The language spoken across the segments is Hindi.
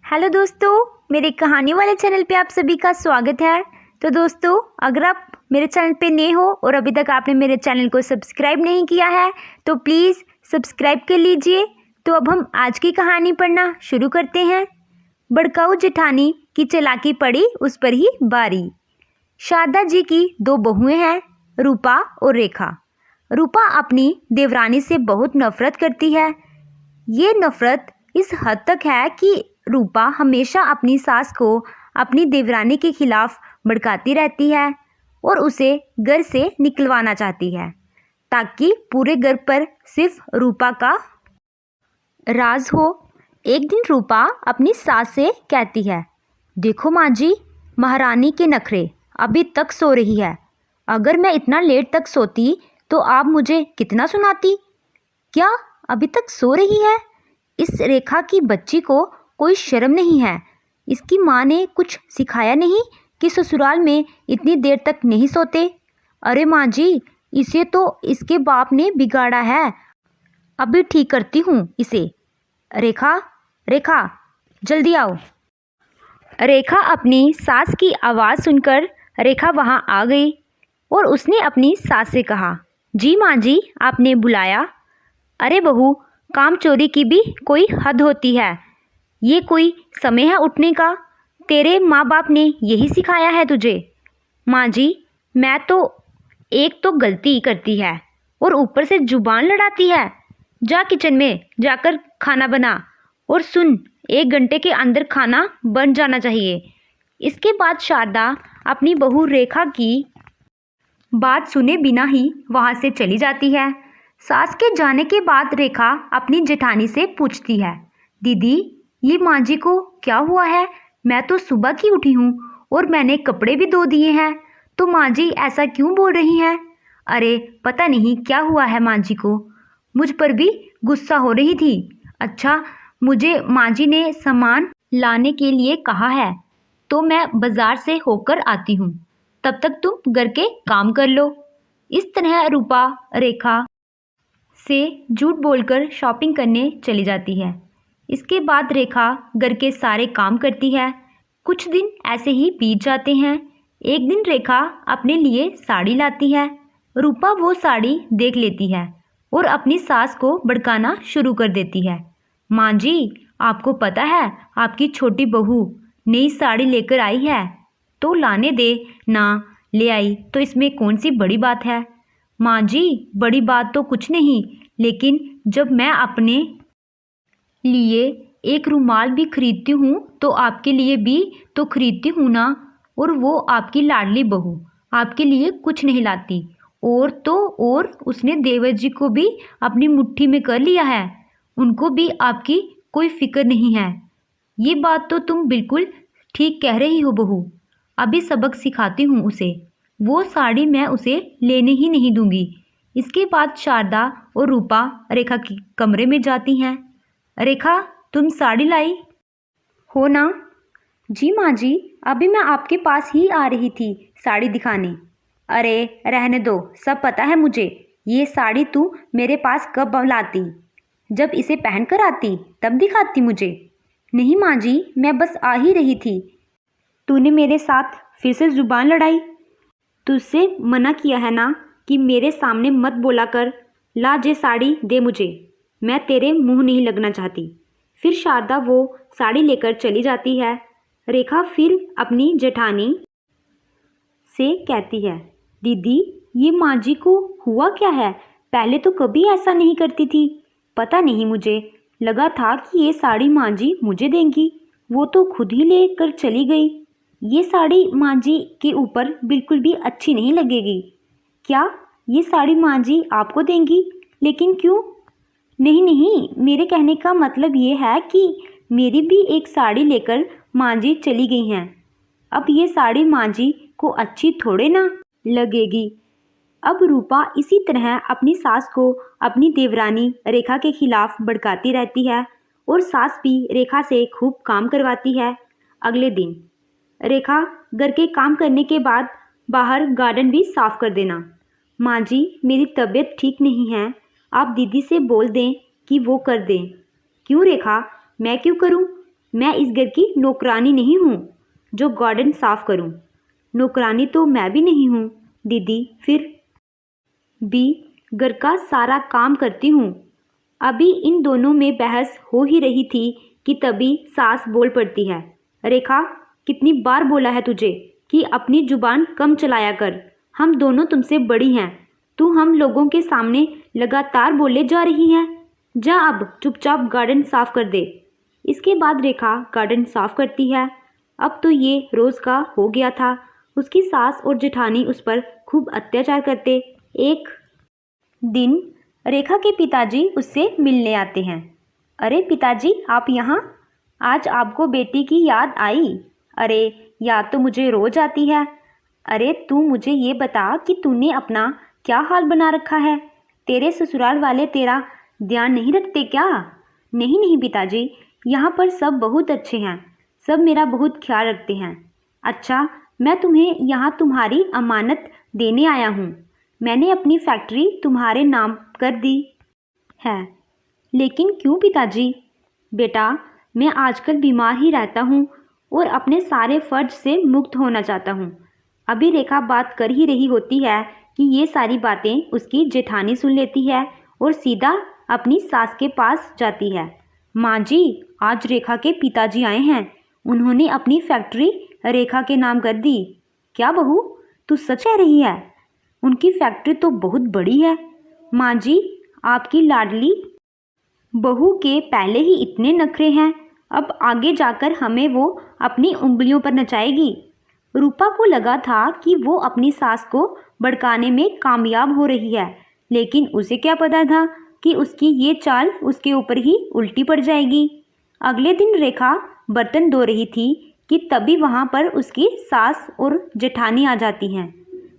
हेलो दोस्तों, मेरे कहानी वाले चैनल पे आप सभी का स्वागत है। तो दोस्तों, अगर आप मेरे चैनल पे नए हो और अभी तक आपने मेरे चैनल को सब्सक्राइब नहीं किया है तो प्लीज़ सब्सक्राइब कर लीजिए। तो अब हम आज की कहानी पढ़ना शुरू करते हैं। बड़काऊ जेठानी की चालाकी पड़ी उस पर ही बारी। शारदा जी की दो बहुएं हैं, रूपा और रेखा। रूपा अपनी देवरानी से बहुत नफरत करती है। ये नफरत इस हद तक है कि रूपा हमेशा अपनी सास को अपनी देवरानी के खिलाफ भड़काती रहती है और उसे घर से निकलवाना चाहती है ताकि पूरे घर पर सिर्फ रूपा का राज हो। एक दिन रूपा अपनी सास से कहती है, देखो माँ जी, महारानी के नखरे, अभी तक सो रही है। अगर मैं इतना लेट तक सोती तो आप मुझे कितना सुनाती। क्या अभी तक सो रही है? इस रेखा की बच्ची को कोई शर्म नहीं है। इसकी माँ ने कुछ सिखाया नहीं कि ससुराल में इतनी देर तक नहीं सोते। अरे माँ जी, इसे तो इसके बाप ने बिगाड़ा है, अभी ठीक करती हूँ इसे। रेखा, रेखा, जल्दी आओ। रेखा अपनी सास की आवाज़ सुनकर रेखा वहाँ आ गई और उसने अपनी सास से कहा, जी माँ जी, आपने बुलाया? अरे बहू, काम चोरी की भी कोई हद होती है। ये कोई समय है उठने का? तेरे माँ बाप ने यही सिखाया है तुझे? माँ जी, मैं तो एक तो गलती करती है और ऊपर से जुबान लड़ाती है। जा किचन में जाकर खाना बना और सुन, 1 घंटे के अंदर खाना बन जाना चाहिए। इसके बाद शारदा अपनी बहू रेखा की बात सुने बिना ही वहाँ से चली जाती है। सास के जाने के बाद रेखा अपनी जेठानी से पूछती है, दीदी, ये माँ जी को क्या हुआ है? मैं तो सुबह की उठी हूँ और मैंने कपड़े भी धो दिए हैं, तो माँ जी ऐसा क्यों बोल रही हैं? अरे पता नहीं क्या हुआ है माँ जी को, मुझ पर भी गुस्सा हो रही थी। अच्छा, मुझे माँ जी ने सामान लाने के लिए कहा है तो मैं बाजार से होकर आती हूँ, तब तक तुम घर के काम कर लो। इस तरह रूपा रेखा से झूठ बोलकर शॉपिंग करने चली जाती है। इसके बाद रेखा घर के सारे काम करती है। कुछ दिन ऐसे ही बीत जाते हैं। एक दिन रेखा अपने लिए साड़ी लाती है। रूपा वो साड़ी देख लेती है और अपनी सास को भड़काना शुरू कर देती है। माँ जी, आपको पता है आपकी छोटी बहू नई साड़ी लेकर आई है, तो लाने दे ना, ले आई तो इसमें कौन सी बड़ी बात है? माँ जी, बड़ी बात तो कुछ नहीं, लेकिन जब मैं अपने लिए एक रुमाल भी खरीदती हूँ तो आपके लिए भी तो खरीदती हूँ ना। और वो आपकी लाडली बहू आपके लिए कुछ नहीं लाती। और तो और उसने देवर जी को भी अपनी मुट्ठी में कर लिया है, उनको भी आपकी कोई फिक्र नहीं है। ये बात तो तुम बिल्कुल ठीक कह रही हो बहू, अभी सबक सिखाती हूँ उसे। वो साड़ी मैं उसे लेने ही नहीं दूंगी। इसके बाद शारदा और रूपा रेखा के कमरे में जाती हैं। रेखा, तुम साड़ी लाई हो ना? जी माँ जी, अभी मैं आपके पास ही आ रही थी साड़ी दिखाने। अरे रहने दो, सब पता है मुझे। ये साड़ी तू मेरे पास कब लाती? जब इसे पहन कर आती तब दिखाती मुझे। नहीं माँ जी, मैं बस आ ही रही थी। तूने मेरे साथ फिर से जुबान लड़ाई? तुझसे मना किया है ना कि मेरे सामने मत बोला कर। ला जे साड़ी दे मुझे, मैं तेरे मुंह नहीं लगना चाहती। फिर शारदा वो साड़ी लेकर चली जाती है। रेखा फिर अपनी जेठानी से कहती है, दीदी, ये माँ जी को हुआ क्या है? पहले तो कभी ऐसा नहीं करती थी। पता नहीं, मुझे लगा था कि ये साड़ी माँ जी मुझे देंगी, वो तो खुद ही लेकर चली गई। ये साड़ी माँ जी के ऊपर बिल्कुल भी अच्छी नहीं लगेगी। क्या ये साड़ी माँ जी आपको देंगी? लेकिन क्यों? नहीं नहीं, मेरे कहने का मतलब ये है कि मेरी भी एक साड़ी लेकर माँ जी चली गई हैं। अब ये साड़ी माँ जी को अच्छी थोड़े ना लगेगी। अब रूपा इसी तरह अपनी सास को अपनी देवरानी रेखा के खिलाफ भड़काती रहती है और सास भी रेखा से खूब काम करवाती है। अगले दिन रेखा घर के काम करने के बाद बाहर गार्डन भी साफ कर देना। माँ जी, मेरी तबीयत ठीक नहीं है, आप दीदी से बोल दें कि वो कर दें। क्यों रेखा, मैं क्यों करूं? मैं इस घर की नौकरानी नहीं हूँ जो गार्डन साफ करूँ। नौकरानी तो मैं भी नहीं हूँ दीदी, फिर भी घर का सारा काम करती हूँ। अभी इन दोनों में बहस हो ही रही थी कि तभी सास बोल पड़ती है। रेखा, कितनी बार बोला है तुझे कि अपनी जुबान कम चलाया कर। हम दोनों तुमसे बड़ी हैं, तू हम लोगों के सामने लगातार बोले जा रही है। जा अब चुपचाप गार्डन साफ कर दे। इसके बाद रेखा गार्डन साफ करती है। अब तो ये रोज़ का हो गया था। उसकी सास और जेठानी उस पर खूब अत्याचार करते। एक दिन रेखा के पिताजी उससे मिलने आते हैं। अरे पिताजी, आप यहाँ? आज आपको बेटी की याद आई? अरे याद तो मुझे रोज आती है। अरे तू मुझे ये बता कि तूने अपना क्या हाल बना रखा है? तेरे ससुराल वाले तेरा ध्यान नहीं रखते क्या? नहीं नहीं पिताजी, यहाँ पर सब बहुत अच्छे हैं, सब मेरा बहुत ख्याल रखते हैं। अच्छा, मैं तुम्हें यहाँ तुम्हारी अमानत देने आया हूँ। मैंने अपनी फैक्ट्री तुम्हारे नाम कर दी है। लेकिन क्यों पिताजी? बेटा, मैं आजकल बीमार ही रहता हूँ और अपने सारे फर्ज से मुक्त होना चाहता हूँ। अभी रेखा बात कर ही रही होती है कि ये सारी बातें उसकी जेठानी सुन लेती है और सीधा अपनी सास के पास जाती है। माँ जी, आज रेखा के पिताजी आए हैं, उन्होंने अपनी फैक्ट्री रेखा के नाम कर दी। क्या बहू, तू सच कह रही है? उनकी फैक्ट्री तो बहुत बड़ी है। माँ जी, आपकी लाडली बहू के पहले ही इतने नखरे हैं, अब आगे जाकर हमें वो अपनी उंगलियों पर नचाएगी। रूपा को लगा था कि वो अपनी सास को भड़काने में कामयाब हो रही है, लेकिन उसे क्या पता था कि उसकी ये चाल उसके ऊपर ही उल्टी पड़ जाएगी। अगले दिन रेखा बर्तन धो रही थी कि तभी वहाँ पर उसकी सास और जेठानी आ जाती हैं।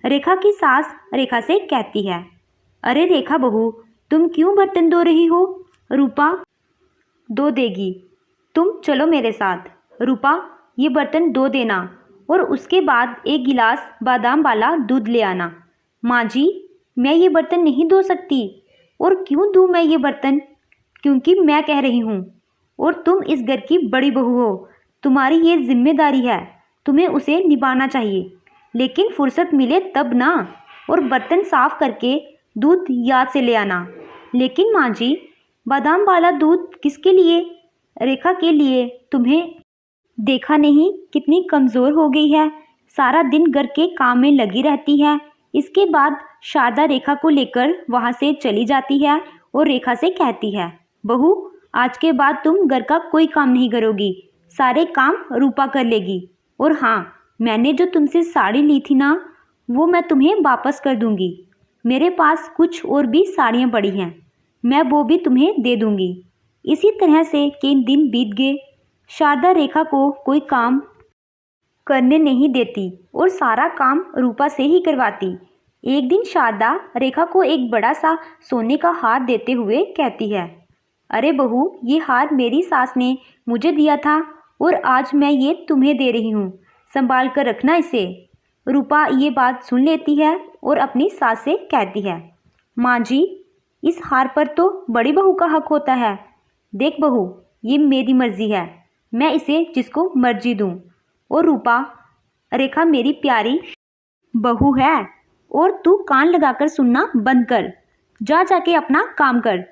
रेखा की सास रेखा से कहती है, अरे रेखा बहू, तुम क्यों बर्तन धो रही हो? रूपा धो देगी, तुम चलो मेरे साथ। रूपा, ये बर्तन धो देना और उसके बाद एक गिलास बादाम वाला दूध ले आना। माँ जी, मैं ये बर्तन नहीं धो सकती। और क्यों दूँ मैं ये बर्तन? क्योंकि मैं कह रही हूँ, और तुम इस घर की बड़ी बहू हो, तुम्हारी ये जिम्मेदारी है, तुम्हें उसे निभाना चाहिए। लेकिन फुर्सत मिले तब ना, और बर्तन साफ करके दूध याद से ले आना। लेकिन माँ जी, बादाम वाला दूध किसके लिए? रेखा के लिए। तुम्हें देखा नहीं कितनी कमज़ोर हो गई है, सारा दिन घर के काम में लगी रहती है। इसके बाद शारदा रेखा को लेकर वहाँ से चली जाती है और रेखा से कहती है, बहू, आज के बाद तुम घर का कोई काम नहीं करोगी, सारे काम रूपा कर लेगी। और हाँ, मैंने जो तुमसे साड़ी ली थी ना, वो मैं तुम्हें वापस कर दूंगी। मेरे पास कुछ और भी साड़ियाँ पड़ी हैं, मैं वो भी तुम्हें दे दूंगी। इसी तरह से कई दिन बीत गए। शारदा रेखा को कोई काम करने नहीं देती और सारा काम रूपा से ही करवाती। एक दिन शारदा रेखा को एक बड़ा सा सोने का हार देते हुए कहती है, अरे बहू, ये हार मेरी सास ने मुझे दिया था और आज मैं ये तुम्हें दे रही हूँ, संभाल कर रखना इसे। रूपा ये बात सुन लेती है और अपनी सास से कहती है, माँ जी, इस हार पर तो बड़ी बहू का हक होता है। देख बहू, ये मेरी मर्जी है, मैं इसे जिसको मर्जी दूँ। और रूपा, रेखा मेरी प्यारी बहू है और तू कान लगाकर सुनना बंद कर, जा जाके अपना काम कर।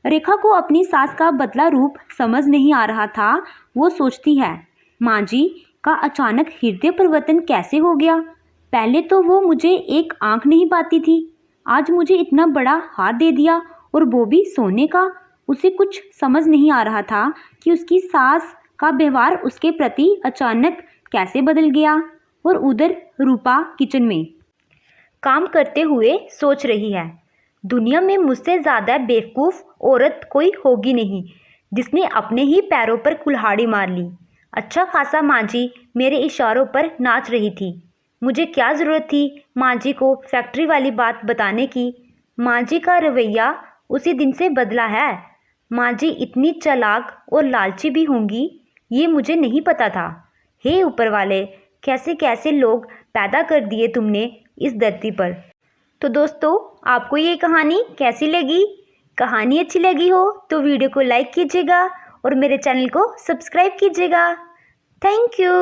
रेखा को अपनी सास का बदला रूप समझ नहीं आ रहा था। वो सोचती है, माँ जी का अचानक हृदय परिवर्तन कैसे हो गया? पहले तो वो मुझे एक आंख नहीं पाती थी, आज मुझे इतना बड़ा हार दे दिया और वो भी सोने का। उसे कुछ समझ नहीं आ रहा था कि उसकी सास का व्यवहार उसके प्रति अचानक कैसे बदल गया। और उधर रूपा किचन में काम करते हुए सोच रही है, दुनिया में मुझसे ज़्यादा बेवकूफ़ औरत कोई होगी नहीं जिसने अपने ही पैरों पर कुल्हाड़ी मार ली। अच्छा खासा माँ जी मेरे इशारों पर नाच रही थी, मुझे क्या ज़रूरत थी माँ जी को फैक्ट्री वाली बात बताने की। माँ जी का रवैया उसी दिन से बदला है। माँ जी इतनी चालाक और लालची भी होंगी, ये मुझे नहीं पता था। हे ऊपर वाले, कैसे कैसे लोग पैदा कर दिए तुमने इस धरती पर। तो दोस्तों, आपको ये कहानी कैसी लगी? कहानी अच्छी लगी हो तो वीडियो को लाइक कीजिएगा और मेरे चैनल को सब्सक्राइब कीजिएगा। Thank you.